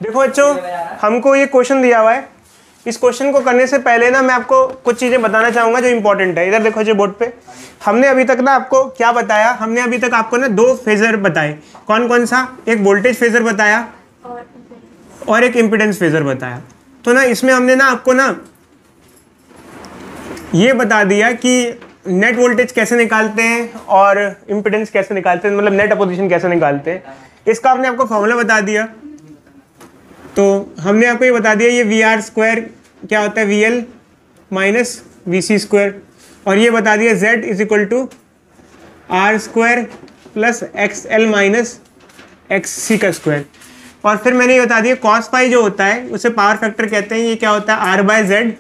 देखो बच्चों, हमको ये क्वेश्चन दिया हुआ है। इस क्वेश्चन को करने से पहले ना मैं आपको कुछ चीज़ें बताना चाहूँगा जो इंपॉर्टेंट है। इधर देखो जो बोर्ड पे हमने अभी तक ना आपको क्या बताया, हमने अभी तक आपको ना दो फेजर बताए। कौन कौन सा? एक वोल्टेज फेजर बताया और एक इम्पिडेंस फेजर बताया। तो ना इसमें हमने ना आपको ना ये बता दिया कि नेट वोल्टेज कैसे निकालते हैं और इम्पिडेंस कैसे निकालते हैं, मतलब नेट अपोजिशन कैसे निकालते हैं। इसका हमने आपको फॉर्मूला बता दिया। तो हमने आपको ये बता दिया ये वी आर स्क्वायर क्या होता है, V L minus V C square, और ये बता दिया Z is equal to R square plus X L minus X C का स्क्वायर। और फिर मैंने ये बता दिया कॉस पाई जो होता है उसे पावर फैक्टर कहते हैं। ये क्या होता है, आर बाय जेड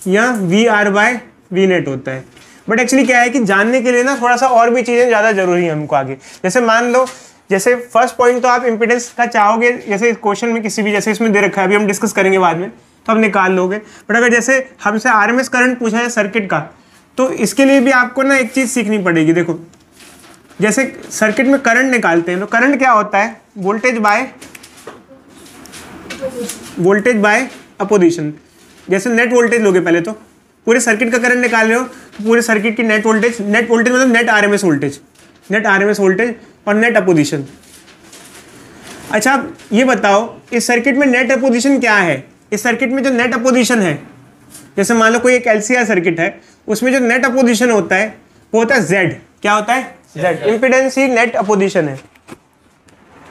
या V R by V net होता है। बट एक्चुअली क्या है कि जानने के लिए ना थोड़ा सा और भी चीज़ें ज़्यादा जरूरी है हमको आगे। जैसे मान लो, जैसे फर्स्ट पॉइंट तो आप इम्पिडेंस का चाहोगे, जैसे क्वेश्चन में किसी भी, जैसे इसमें दे रखा है, अभी हम डिस्कस करेंगे बाद में, तो आप निकाल लोगे। बट अगर जैसे हमसे आरएमएस करंट पूछा है सर्किट का, तो इसके लिए भी आपको ना एक चीज़ सीखनी पड़ेगी। देखो जैसे सर्किट में करंट निकालते हैं तो करंट क्या होता है, वोल्टेज बाय अपोजिशन। जैसे नेट वोल्टेज लोगे पहले, तो पूरे सर्किट का करंट निकाल रहे हो तो पूरे सर्किट की नेट वोल्टेज मतलब नेट आरएमएस वोल्टेज और नेट अपोजिशन। अच्छा ये बताओ इस सर्किट में नेट अपोजिशन क्या है। इस सर्किट में जो नेट अपोजिशन है, जैसे मान लो कोई एक एलसीआर सर्किट है, उसमें जो नेट अपोजिशन होता है वो होता है जेड। क्या होता है? जेड। इम्पिडेंस ही नेट अपोजिशन है,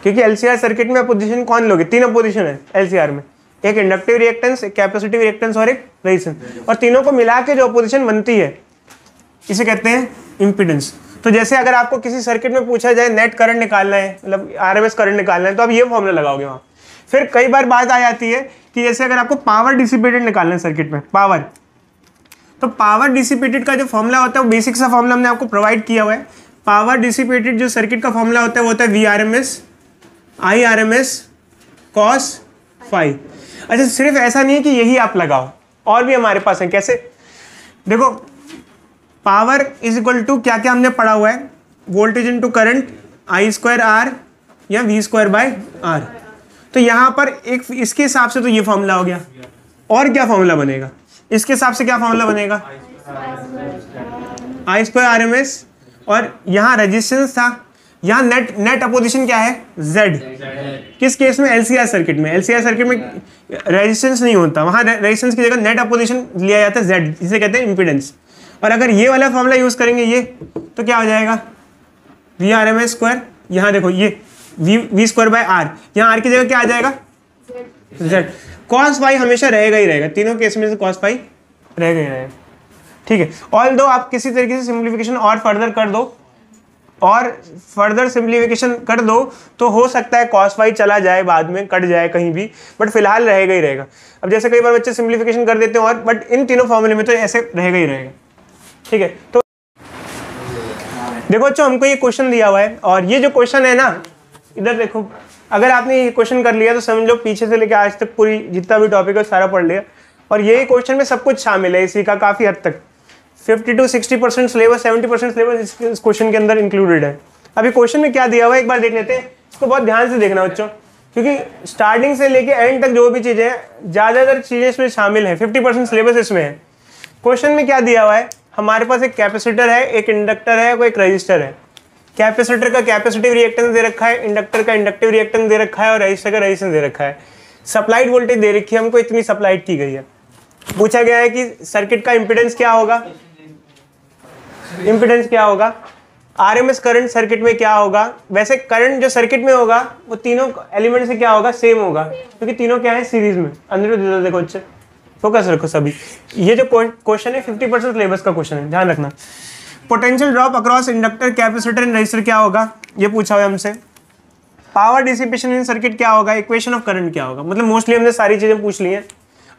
क्योंकि एलसीआर सर्किट में अपोजिशन कौन लोगे, तीन अपोजिशन है एलसीआर में, एक इंडक्टिव रिएक्टेंस, एक कैपेसिटिव रिएक्टेंस और एक रेजिस्टेंस, और तीनों को मिला के जो अपोजिशन बनती है इसे कहते हैं इम्पिडेंस। तो जैसे अगर आपको किसी सर्किट में पूछा जाए नेट करंट निकालना है, मतलब आरएमएस करंट निकालना है, तो आप ये फॉर्मूला लगाओगे वहाँ। फिर कई बार बात आ जाती है कि जैसे अगर आपको पावर डिसिपेटेड निकालना है सर्किट में, पावर, तो पावर डिसिपेटेड का जो फॉर्मूला होता है वो बेसिक सा फॉर्मूला हमने आपको प्रोवाइड किया हुआ है। पावर डिसिपेटेड जो सर्किट का फॉर्मूला होता है वो होता है V R M S I R M S cos phi. अच्छा सिर्फ ऐसा नहीं है कि यही आप लगाओ, और भी हमारे पास है। कैसे? देखो पावर इज इक्वल टू क्या क्या हमने पढ़ा हुआ है, voltage into current, I square R या वी स्क्वायर बाय आर। तो यहाँ पर एक इसके हिसाब से तो ये फॉर्मूला हो गया, और क्या फॉर्मूला बनेगा इसके हिसाब से, क्या फॉर्मूला बनेगा, आई स्क्वायर आर एम एस, और यहाँ रेजिस्टेंस था, यहाँ नेट अपोजिशन क्या है, जेड। किस केस में? एलसीआर सर्किट में। एलसीआर सर्किट में रेजिस्टेंस नहीं होता, वहाँ रेजिस्टेंस की जगह नेट अपोजिशन लिया जाता है जेड, जिसे कहते हैं इम्पिडेंस। और अगर ये वाला फॉर्मूला यूज करेंगे ये, तो क्या हो जाएगा, V R M S square, यहाँ देखो ये वी स्क्वायर बाय आर, यहाँ आर की जगह क्या आ जाएगा, जेड। कॉस फाई हमेशा रहेगा ही रहेगा, तीनों केस में से कॉस फाई रहेगा ही रहेगा। ठीक है, ऑल दो आप किसी तरीके से सिंप्लीफिकेशन और फर्दर कर दो, और फर्दर सिंप्लीफिकेशन कर दो तो हो सकता है कॉस फाई चला जाए, बाद में कट जाए कहीं भी, बट फिलहाल रहेगा ही रहेगा। अब जैसे कई बार बच्चे सिंप्लीफिकेशन कर देते हैं और, बट इन तीनों फॉर्मूले में तो ऐसे रहेगा ही रहेगा। ठीक है, तो देखो बच्चों हमको ये क्वेश्चन दिया हुआ है, और ये जो क्वेश्चन है ना, इधर देखो, अगर आपने ये क्वेश्चन कर लिया तो समझ लो पीछे से लेकर आज तक पूरी जितना भी टॉपिक है सारा पढ़ लिया। और ये क्वेश्चन में सब कुछ शामिल है इसी का, काफ़ी हद तक 50 to 60% सिलेबस, 70% सिलेबस इस क्वेश्चन के अंदर इंक्लूडेड है। अभी क्वेश्चन में क्या दिया हुआ है एक बार देख लेते हैं, इसको बहुत ध्यान से देखना बच्चों, क्योंकि स्टार्टिंग से लेके एंड तक जो भी चीज़ें हैं, ज़्यादातर चीज़ें इसमें शामिल है, 50% सिलेबस इसमें है। क्वेश्चन में क्या दिया हुआ है, हमारे पास एक कैपेसिटर है, एक इंडक्टर है, कोई एक रजिस्टर है। कैपेसिटर का कैपेसिटिव रिएक्टेंस दे रखा है, इंडक्टर का इंडक्टिव रिएक्टेंस दे रखा है, और रजिस्टर का रेजिस्टेंस दे रखा है। सप्लाइड वोल्टेज दे रखी है हमको, इतनी सप्लाइड की गई है। पूछा गया है कि सर्किट का इम्पिडेंस क्या होगा, इम्पिडेंस क्या होगा, आरएमएस करंट सर्किट में क्या होगा। वैसे करंट जो सर्किट में होगा वो तीनों एलिमेंट से क्या होगा, सेम होगा, क्योंकि तीनों क्या है, सीरीज में। अंदर देखो अच्छे, फोकस रखो सभी। ये जो क्वेश्चन है 50% सिलेबस का क्वेश्चन है, ध्यान रखना। Potential drop across inductor, capacitor and register क्या होगा, ये पूछा हुआ हमसे। पावर डिसिपेशन इन सर्किट क्या होगा, इक्वेशन ऑफ करंट क्या होगा। मतलब मोस्टली हमने सारी चीजें पूछ ली हैं।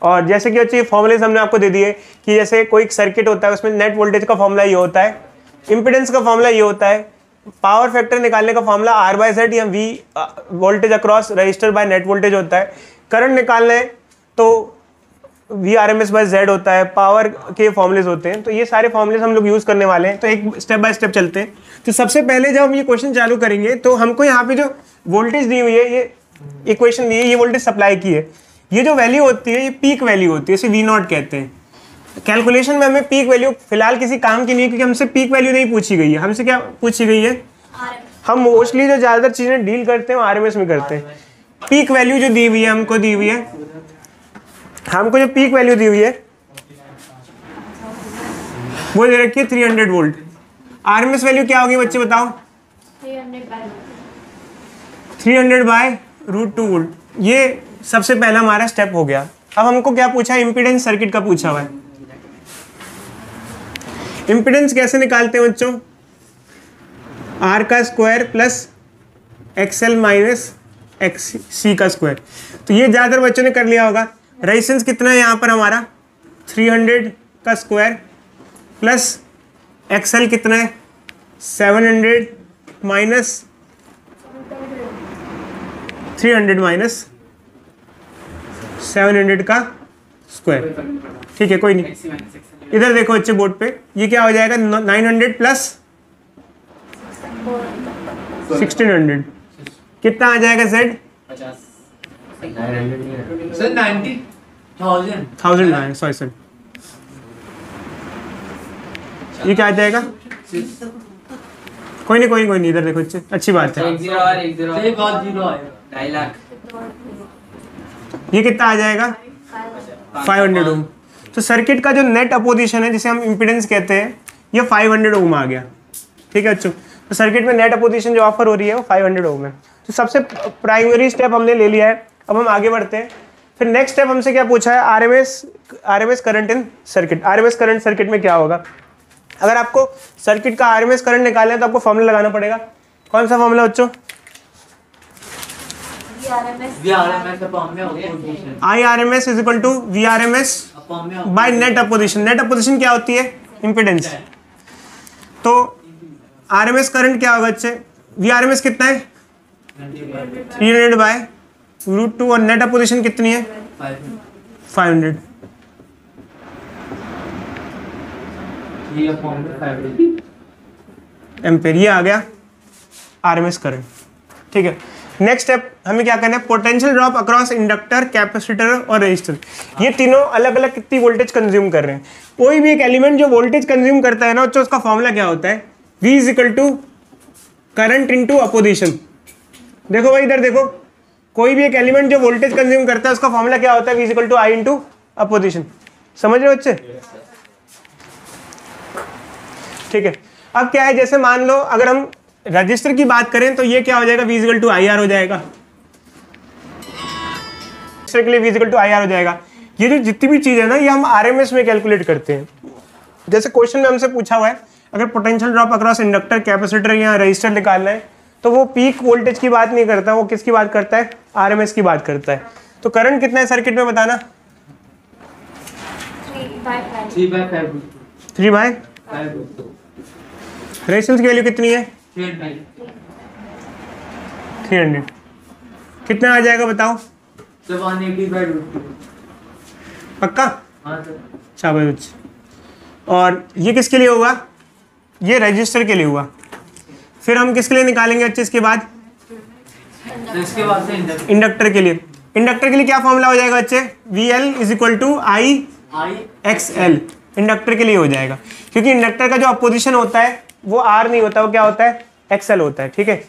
और जैसे कि अच्छी फॉर्मुलेज हमने आपको दे दिए कि जैसे कोई सर्किट होता है उसमें नेट वोल्टेज का फॉर्मूला ये होता है, इम्पिडेंस का फॉर्मूला ये होता है, पावर फैक्टर निकालने का फॉर्मूला आर बाय जेड या V voltage across register by net voltage होता है। करंट निकालना है तो V/RMS/Z होता है, पावर के फॉर्मूलेज होते हैं। तो ये सारे फॉर्मूलेज हम लोग यूज़ करने वाले हैं। तो एक स्टेप बाय स्टेप चलते हैं। तो सबसे पहले जब हम ये क्वेश्चन चालू करेंगे तो हमको यहाँ पे जो वोल्टेज दी हुई है, ये इक्वेशन दी है, ये वोल्टेज सप्लाई की है। ये जो वैल्यू होती है ये पीक वैल्यू होती है, इसे V0 कहते हैं। कैलकुलेशन में हमें पीक वैल्यू फिलहाल किसी काम की नहीं है, क्योंकि हमसे पीक वैल्यू नहीं पूछी गई है। हमसे क्या पूछी गई है? हम मोस्टली जो ज़्यादातर चीज़ें डील करते हैं वो RMS में करते हैं। पीक वैल्यू जो दी हुई है, हमको दी हुई है, हमको जो पीक वैल्यू दी हुई है वो दे रखी है 300 वोल्ट। RMS वैल्यू क्या होगी बच्चे बताओ? 300/√2 वोल्ट। ये सबसे पहला हमारा स्टेप हो गया। अब हमको क्या पूछा है? इम्पीडेंस सर्किट का पूछा हुआ है। इम्पीडेंस कैसे निकालते हैं बच्चों? R का square plus XL minus XC का स्क्वायर। तो ये ज़्यादातर बच्चों ने कर लिया होगा। रेजिस्टेंस कितना है यहाँ पर हमारा? 300 का स्क्वायर प्लस XL कितना है? 700 माइनस 300 माइनस 700 का स्क्वायर। ठीक है, कोई नहीं। इधर देखो बच्चे बोर्ड पे, ये क्या हो जाएगा? 900 प्लस 1600 कितना आ जाएगा? Z 1000 सॉरी सर, ये क्या आ जाएगा? कोई नहीं, इधर देखो बच्चे, अच्छी बात है। ये कितना आ जाएगा? 500 ओम। तो सर्किट का जो नेट अपोजिशन है, जिसे हम इम्पीडेंस कहते हैं, ये 500 ओम आ गया। ठीक है बच्चों, तो सर्किट में नेट अपोजिशन जो ऑफर हो रही है वो 500 ओम है। तो सबसे प्राइमरी स्टेप हमने ले लिया है। अब हम आगे बढ़ते हैं। फिर नेक्स्ट स्टेप हमसे क्या पूछा है? RMS current in circuit. RMS current circuit में क्या होगा? अगर आपको सर्किट का RMS करंट निकालना है तो आपको फॉर्मूला लगाना पड़ेगा। कौन सा फॉर्मूला बच्चों? IRMS is equal to VRMS by net opposition. Net opposition क्या होती है? इम्पीडेंस। तो RMS करंट क्या होगा बच्चे? VRMS कितना है? 300/√2 और नेट अपोजिशन कितनी है? 500। एम्पेयर। ये आ गया RMS करंट। ठीक है, नेक्स्ट स्टेप हमें क्या करना है? Potential drop across inductor, capacitor और रेजिस्टर। ये तीनों अलग अलग कितनी वोल्टेज कंज्यूम कर रहे हैं। कोई भी एक एलिमेंट जो वोल्टेज कंज्यूम करता है ना बच्चों, उसका फॉर्मूला क्या होता है? V is equal to current into opposition. देखो भाई इधर देखो, कोई भी एक एलिमेंट जो वोल्टेज कंज्यूम करता है उसका फॉर्मूला क्या होता है? V is equal to I into opposition. समझ रहे हो बच्चे? ठीक है, अब क्या है, जैसे मान लो अगर हम रजिस्टर की बात करें तो ये क्या हो जाएगा? V is equal to IR हो जाएगा। रजिस्टर के लिए V is equal to IR हो जाएगा। ये जो जितनी भी चीज़ है ना, ये हम RMS में कैलकुलेट करते हैं। जैसे क्वेश्चन में हमसे पूछा हुआ है, अगर potential drop across inductor, capacitor या रजिस्टर निकालना है तो वो पीक वोल्टेज की बात नहीं करता, वो किसकी बात करता है? RMS की बात करता है। तो करंट कितना है सर्किट में बताना? 3/5। रेजिस्टेंस की वैल्यू कितनी है? 300। कितना आ जाएगा बताओ? 180/√2। पक्का? शाबाश। और ये किसके लिए होगा? ये रजिस्टर के लिए हुआ। फिर हम किसके लिए निकालेंगे बच्चे इसके बाद? इसके बाद से इंडक्टर के लिए। इंडक्टर के लिए क्या फॉर्मूला हो जाएगा बच्चे? VL is equal to IXL। Inductor के लिए हो जाएगा, क्योंकि इंडक्टर का जो अपोजिशन होता है वो R नहीं होता, वो क्या होता है? XL होता है। ठीक है,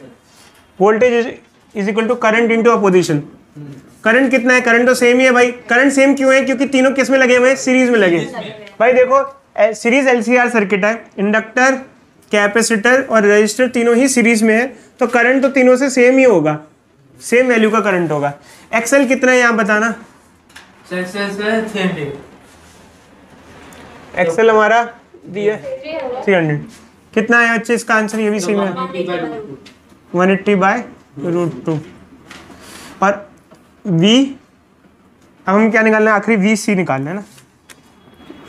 voltage is equal to current into opposition. Current कितना है? करंट तो सेम ही है भाई। करंट सेम क्यों है? क्योंकि तीनों किस में लगे हुए हैं? सीरीज में लगे। भाई देखो, सीरीज LCR सर्किट है, इंडक्टर, कैपेसिटर और रजिस्टर तीनों ही सीरीज में है, तो करंट तो तीनों से सेम ही होगा, सेम वैल्यू का करंट होगा। XL कितना है यहाँ बताना? XL हमारा दिया 300। कितना है बच्चे इसका आंसर? ये भी सेम है, 180/√2। और V, अब हम क्या निकालना है? आखिरी VC निकालना है ना,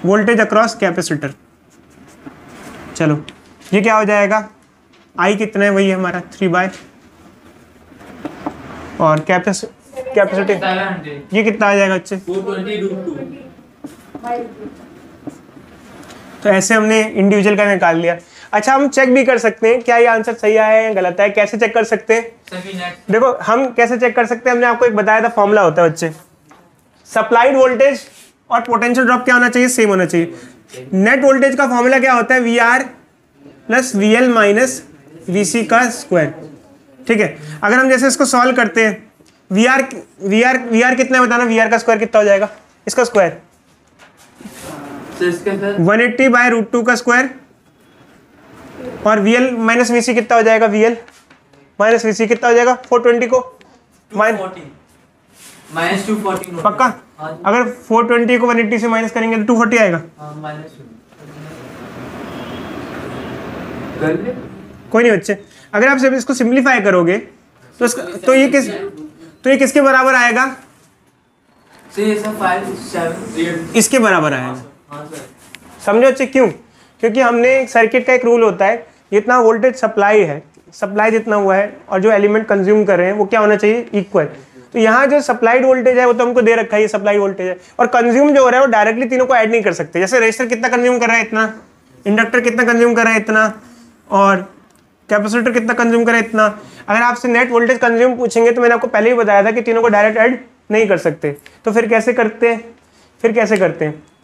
वोल्टेज अक्रॉस कैपेसिटर। चलो ये क्या हो जाएगा? I कितना है? वही है हमारा 3/, और कैपेसिटी ये कितना आ जाएगा बच्चे? तो ऐसे हमने इंडिविजुअल का निकाल लिया। अच्छा, हम चेक भी कर सकते हैं क्या ये आंसर सही आया है या गलत है। कैसे चेक कर सकते हैं? देखो हम कैसे चेक कर सकते हैं, हमने आपको एक बताया था फॉर्मूला होता है बच्चे, सप्लाइड वोल्टेज और पोटेंशियल ड्रॉप क्या होना चाहिए? सेम होना चाहिए। नेट वोल्टेज का फॉर्मूला क्या होता है? V R plus V L minus V C का स्क्वायर। ठीक है, अगर हम जैसे इसको सॉल्व करते हैं, वी आर कितना है बताना, वी आर का स्क्वायर कितना हो जाएगा? इसका स्क्वायर 180 बाय रूट 2 का स्क्वायर, और वी एल माइनस वी सी कितना हो जाएगा? वी एल माइनस वी सी कितना हो जाएगा? 420 को माइनस 240 पक्का? अगर 420 को 180 से माइनस करेंगे तो 240 आएगा। कोई नहीं बच्चे, अगर आप सिर्फ इसको सिंप्लीफाई करोगे तो ये किसके बराबर आएगा? इसके बराबर आएगा। समझो बच्चे क्यों? क्योंकि हमने सर्किट का एक रूल होता है, जितना वोल्टेज सप्लाई जितना हुआ है और जो एलिमेंट कंज्यूम कर रहे हैं वो क्या होना चाहिए? इक्वल। तो यहाँ जो सप्लाइड वोल्टेज है वो तो हमको दे रखा है, ये सप्लाई वोल्टेज है, और कंज्यूम जो हो रहा है वो डायरेक्टली तीनों को ऐड नहीं कर सकते। जैसे रेजिस्टर कितना कंज्यूम कर रहा है? इतना। इंडक्टर कितना कंज्यूम कर रहा है? इतना। और कैपेसिटर कितना कंज्यूम कर रहा है? इतना। अगर आपसे नेट वोल्टेज कंज्यूम पूछेंगे तो मैंने आपको पहले ही बताया था कि तीनों को डायरेक्ट ऐड नहीं कर सकते। तो फिर कैसे करते हैं?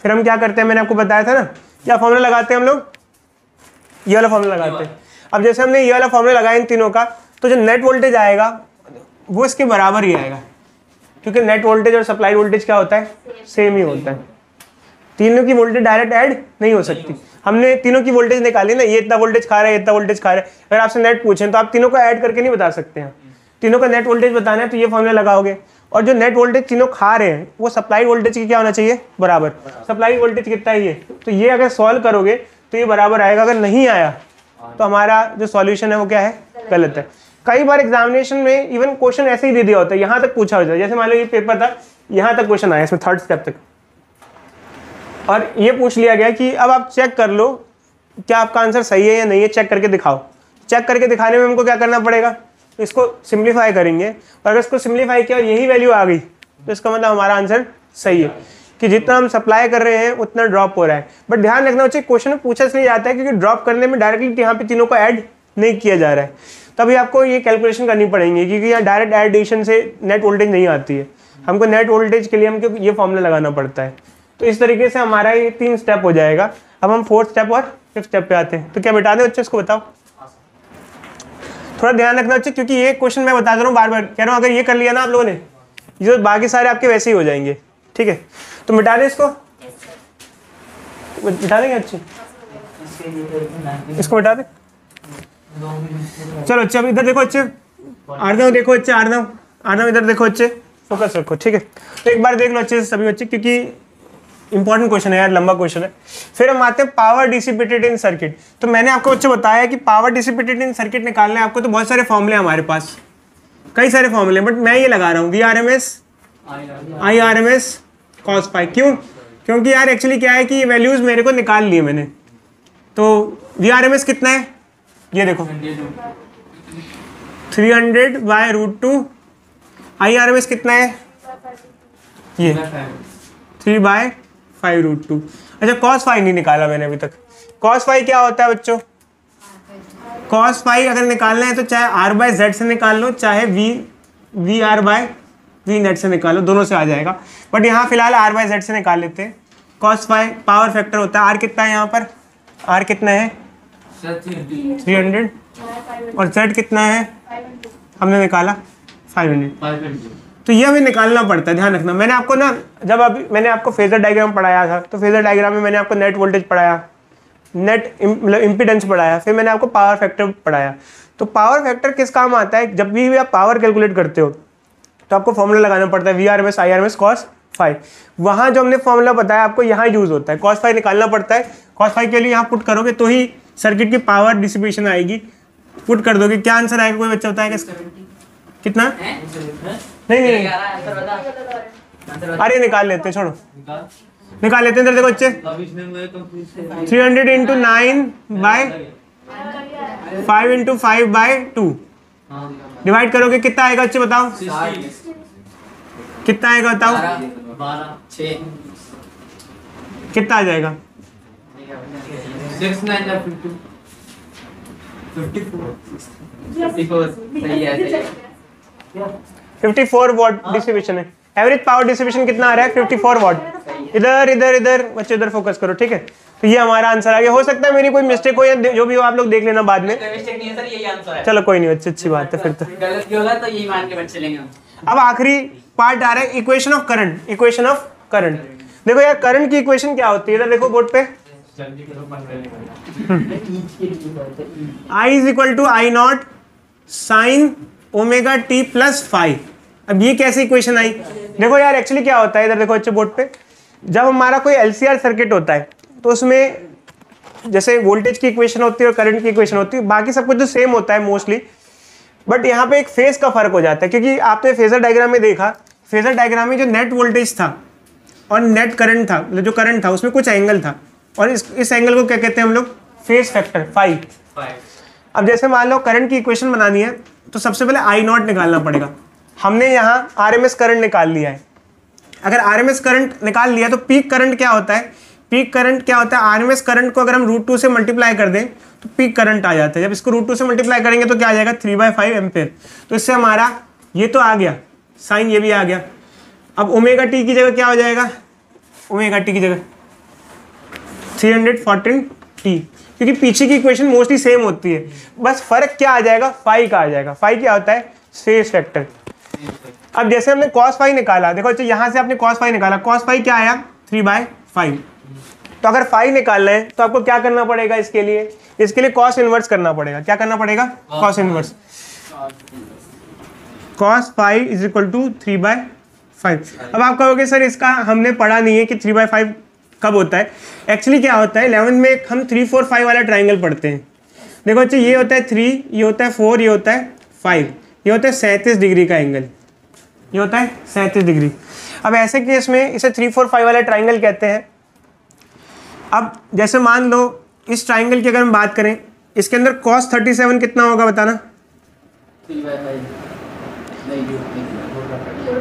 फिर हम क्या करते हैं? मैंने आपको बताया था ना, क्या फॉर्मूला लगाते हैं हम लोग? ये वाला फॉर्मूला लगाते हैं। अब जैसे हमने ये वाला फॉर्मूला लगाया इन तीनों का, तो जो नेट वोल्टेज आएगा वो इसके बराबर ही आएगा, क्योंकि नेट वोल्टेज और सप्लाई वोल्टेज क्या होता है? सेम ही होता है। तीनों की वोल्टेज डायरेक्ट ऐड नहीं हो सकती। हमने तीनों की वोल्टेज निकाली ना, ये इतना वोल्टेज खा रहा है, इतना वोल्टेज खा रहा है। अगर आपसे नेट पूछें तो आप तीनों को ऐड करके नहीं बता सकते हैं। तीनों का नेट वोल्टेज बताना है तो ये फॉर्मूला लगाओगे, और जो नेट वोल्टेज तीनों खा रहे हैं वो सप्लाई वोल्टेज की क्या होना चाहिए? बराबर। सप्लाई वोल्टेज कितना है? ये। तो ये अगर सॉल्व करोगे तो ये बराबर आएगा। अगर नहीं आया तो हमारा जो सॉल्यूशन है वो क्या है? गलत है। कई बार एग्जामिनेशन में इवन क्वेश्चन ऐसे ही दे दिया होता है, यहाँ तक पूछा होता है। जैसे मान लो ये पेपर था, यहाँ तक क्वेश्चन आया इसमें, थर्ड स्टेप तक, और ये पूछ लिया गया कि अब आप चेक कर लो क्या आपका आंसर सही है या नहीं है, चेक करके दिखाओ। चेक करके दिखाने में हमको क्या करना पड़ेगा? इसको सिंप्लीफाई करेंगे, और अगर इसको सिंप्लीफाई किया और यही वैल्यू आ गई तो इसका मतलब हमारा आंसर सही है, कि जितना हम सप्लाई कर रहे हैं उतना ड्रॉप हो रहा है। बट ध्यान रखना चाहिए, क्वेश्चन में पूछा इसलिए जाता है क्योंकि ड्रॉप करने में डायरेक्टली यहाँ पे तीनों को ऐड नहीं किया जा रहा है, तभी आपको ये कैलकुलेशन करनी पड़ेगी, क्योंकि यहाँ डायरेक्ट एडिशन से नेट वोल्टेज नहीं आती है। हमको नेट वोल्टेज के लिए हमको ये फॉर्मूला लगाना पड़ता है। तो इस तरीके से हमारा ये 3 स्टेप हो जाएगा। अब हम 4th स्टेप और 5th स्टेप पे आते हैं। तो क्या मिटा दें बच्चे, इसको बताओ। थोड़ा ध्यान रखना बच्चे, क्योंकि ये क्वेश्चन मैं बता दे रहा हूँ, बार बार कह रहा हूँ, अगर ये कर लिया ना आप लोगों ने, ये तो बाकी सारे आपके वैसे ही हो जाएंगे। ठीक है, तो मिटा दें इसको, मिटा देंगे अच्छे, इसको मिटा दें। चलो अच्छा, अब इधर देखो अच्छे, आर्नव देखो अच्छे, आर्नव इधर देखो अच्छे, फोकस रखो। ठीक है, तो एक बार देख लो अच्छे से सभी बच्चे, क्योंकि इंपॉर्टेंट क्वेश्चन है यार, लंबा क्वेश्चन है। फिर हम आते हैं पावर डिसिपेटेड इन सर्किट। तो मैंने आपको बच्चे बताया कि पावर डिसिपेटेड इन सर्किट निकालने आपको तो बहुत सारे फॉर्मूले हमारे पास, कई सारे फॉर्मूले, बट मैं ये लगा रहा हूँ VRMS IRMS cos phi। क्यों? क्योंकि यार एक्चुअली क्या है कि ये वैल्यूज मेरे को निकाल लिए मैंने। तो VRMS कितना है? ये देखो 300 बाय रूट 2। IRMS कितना है? ये 3 बाय 5 रूट 2। अच्छा, cos phi नहीं निकाला मैंने अभी तक। cos phi क्या होता है बच्चों? cos phi अगर निकालना है तो चाहे R बाय Z से निकाल लो, चाहे VR बाय V नेट से निकालो, दोनों से आ जाएगा। बट यहाँ फिलहाल R बाय Z से निकाल लेते हैं। cos phi पावर फैक्टर होता है। R कितना है यहाँ पर? R कितना है? 300। और Z कितना है? हमने निकाला 500। तो ये हमें निकालना पड़ता है, ध्यान रखना। मैंने आपको ना, जब अभी मैंने आपको फेजर डायग्राम पढ़ाया था, तो फेजर डायग्राम में मैंने आपको नेट वोल्टेज पढ़ाया, नेट मतलब इम्पीडेंस पढ़ाया, फिर मैंने आपको पावर फैक्टर पढ़ाया। तो पावर फैक्टर किस काम आता है? जब भी आप पावर कैलकुलेट करते हो तो आपको फॉर्मूला लगाना पड़ता है VRMS IRMS cos phi। वहाँ जो हमने फॉर्मूला बताया आपको यहाँ यूज होता है। cos phi निकालना पड़ता है। cos phi के लिए यहाँ पुट करोगे तो ही सर्किट की पावर डिसिपेशन आएगी। पुट कर दोगे, क्या आंसर आएगा? कोई बच्चा बताएगा कितना? नहीं, अरे निकाल लेते, छोड़ो, निकाल लेते हैं। इधर देखो बच्चे, 300 into 9 by 5 into 5 by 2 divide करोगे कितना आएगा बच्चे बताओ? कितना आएगा बताओ? कितना आ जाएगा? 6 9 54 सही है 54 वॉट डिस्ट्रीब्यूशन है। एवरेज पावर डिस्ट्रीब्यूशन कितना आ रहा है? 54 वॉट। इधर इधर इधर बच्चे इधर फोकस करो, ठीक है। तो ये हमारा आंसर आ गया। हो सकता है मेरी कोई मिस्टेक हो या जो भी हो आप लोग देख लेना बाद में। मिस्टेक नहीं है सर, यही आंसर है। चलो कोई नहीं, अच्छी बात है फिर तो। गलत भी होगा तो यही मान के बैठ चलेंगे हम। अब आखिरी पार्ट आ रहा है equation of current. Equation of current, देखो यार करंट की इक्वेशन क्या होती है? इधर देखो बोर्ड पे, I is equal to I naught sine omega T plus five. अब ये कैसी इक्वेशन आई? देखो यार एक्चुअली क्या होता है, इधर देखो अच्छे बोर्ड पे, जब हमारा कोई LCR सर्किट होता है तो उसमें जैसे वोल्टेज की इक्वेशन होती है और करंट की इक्वेशन होती है, बाकी सब कुछ जो सेम होता है मोस्टली, बट यहाँ पे एक फेज का फर्क हो जाता है। क्योंकि आपने फेजर डायग्राम में देखा, फेजर डायग्राम में जो नेट वोल्टेज था और नेट करंट था, जो करंट था उसमें कुछ एंगल था, और इस एंगल को क्या कहते हैं हम लोग? Phase factor phi. अब जैसे मान लो करंट की इक्वेशन बनानी है तो सबसे पहले आई नॉट निकालना पड़ेगा। हमने यहाँ RMS करंट निकाल लिया है। अगर RMS करंट निकाल लिया तो पीक करंट क्या होता है? पीक करंट क्या होता है? RMS करंट को अगर हम √2 से मल्टीप्लाई कर दें तो पीक करंट आ जाता है। जब इसको √2 से मल्टीप्लाई करेंगे तो क्या आ जाएगा? 3/5 एम्पेयर। तो इससे हमारा ये तो आ गया साइन, ये भी आ गया। अब ओमेगा टी की जगह क्या हो जाएगा? ओमेगा टी की जगह 314 टी, क्योंकि पीछे की इक्वेशन मोस्टली सेम होती है, बस फर्क क्या आ जाएगा? फाई का आ जाएगा। फाई क्या होता है? Phase factor. अब जैसे हमने cos फाई निकाला, देखो अच्छा यहाँ से आपने cos फाई निकाला, cos फाई क्या आया? 3/5। तो अगर फाई निकालना है तो आपको क्या करना पड़ेगा? इसके लिए cos इनवर्स करना पड़ेगा। क्या करना पड़ेगा? cos inverse. cos phi is equal to 3/5। अब आप कहोगे सर इसका हमने पढ़ा नहीं है कि 3/5 कब होता है। एक्चुअली क्या होता है, 11 में हम 3 4 5 वाला ट्राइंगल पढ़ते हैं। देखो अच्छा ये होता है 3, ये होता है 4, ये होता है 5, ये होता है 37 डिग्री का एंगल, ये होता है 37 डिग्री। अब ऐसे केस में इसे 3 4 5 वाला ट्राइंगल कहते हैं। अब जैसे मान लो इस ट्राइंगल की अगर हम बात करें, इसके अंदर cos 37 कितना होगा बताना?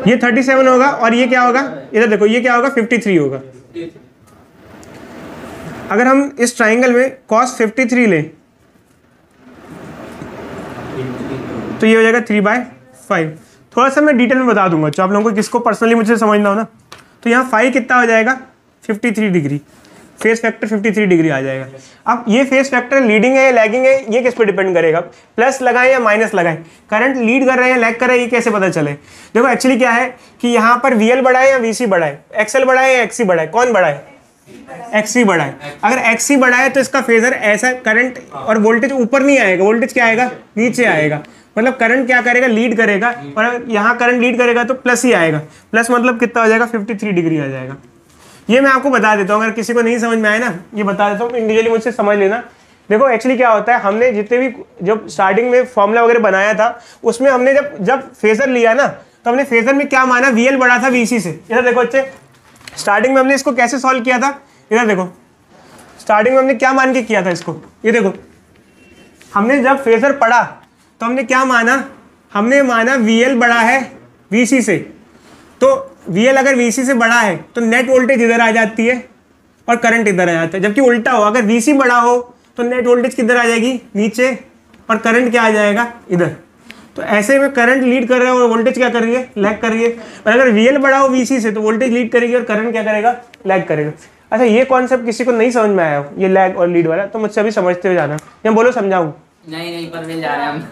ये 37 होगा और ये क्या होगा? इधर देखो ये क्या होगा? 53 होगा। अगर हम इस ट्राइंगल में cos 53 लें तो ये हो जाएगा 3/5। थोड़ा सा मैं डिटेल में बता दूंगा तो आप लोगों को किसको पर्सनली मुझे समझना हो ना, तो यहाँ फाई कितना हो जाएगा? 53 डिग्री। फेस फैक्टर 53 डिग्री आ जाएगा। अब ये फेस फैक्टर लीडिंग है या लैगिंग है, ये किस पे डिपेंड करेगा? प्लस लगाएं या माइनस लगाएं? करंट लीड कर रहे हैं या लैग कर रहे हैं, ये कैसे पता चले? देखो एक्चुअली क्या है कि यहाँ पर VL बड़ा है या VC बड़ा है, XL बड़ा है या XC बड़ा है? कौन बड़ा है? XC बड़ा है। अगर XC बड़ा है तो इसका फेजर ऐसा करंट और वोल्टेज ऊपर नहीं आएगा, वोल्टेज क्या आएगा? नीचे आएगा। मतलब करंट क्या करेगा? लीड करेगा। और अगर यहाँ करंट लीड करेगा तो प्लस ही आएगा। प्लस मतलब कितना हो जाएगा? 53 डिग्री आ जाएगा। ये मैं आपको बता देता हूँ, अगर किसी को नहीं समझ में आए ना, ये बता देता हूँ, इंडिविजुअली मुझसे समझ लेना। देखो एक्चुअली क्या होता है, हमने जितने भी जब स्टार्टिंग में फॉर्मूला वगैरह बनाया था उसमें हमने जब फेजर लिया ना तो हमने फेजर में क्या माना? VL बड़ा था VC से। इधर देखो अच्छे, स्टार्टिंग में हमने इसको कैसे सॉल्व किया था? इधर देखो स्टार्टिंग में हमने क्या मान के किया था इसको, ये देखो हमने जब फेजर पढ़ा तो हमने क्या माना? हमने माना VL बड़ा है VC से, तो VL अगर VC से बड़ा है तो नेट वोल्टेज इधर आ जाती है और करंट इधर आ जाता है। जबकि उल्टा हो, अगर VC बड़ा हो तो नेट वोल्टेज किधर आ जाएगी? नीचे, और करंट क्या आ जाएगा? इधर। तो ऐसे में करंट लीड कर रहा है और वोल्टेज क्या कर रही है? लैग कर रही है। और अगर VL बड़ा हो VC से तो वोल्टेज लीड करेगी और करंट क्या करेगा? लैग करेगा। अच्छा ये कॉन्सेप्ट किसी को नहीं समझ में आया हो, ये लैग और लीड वाला, तो मुझसे अभी समझते हुए जाना, या बोलो समझाऊँ? नहीं पर मिल जा रहे हैं हम।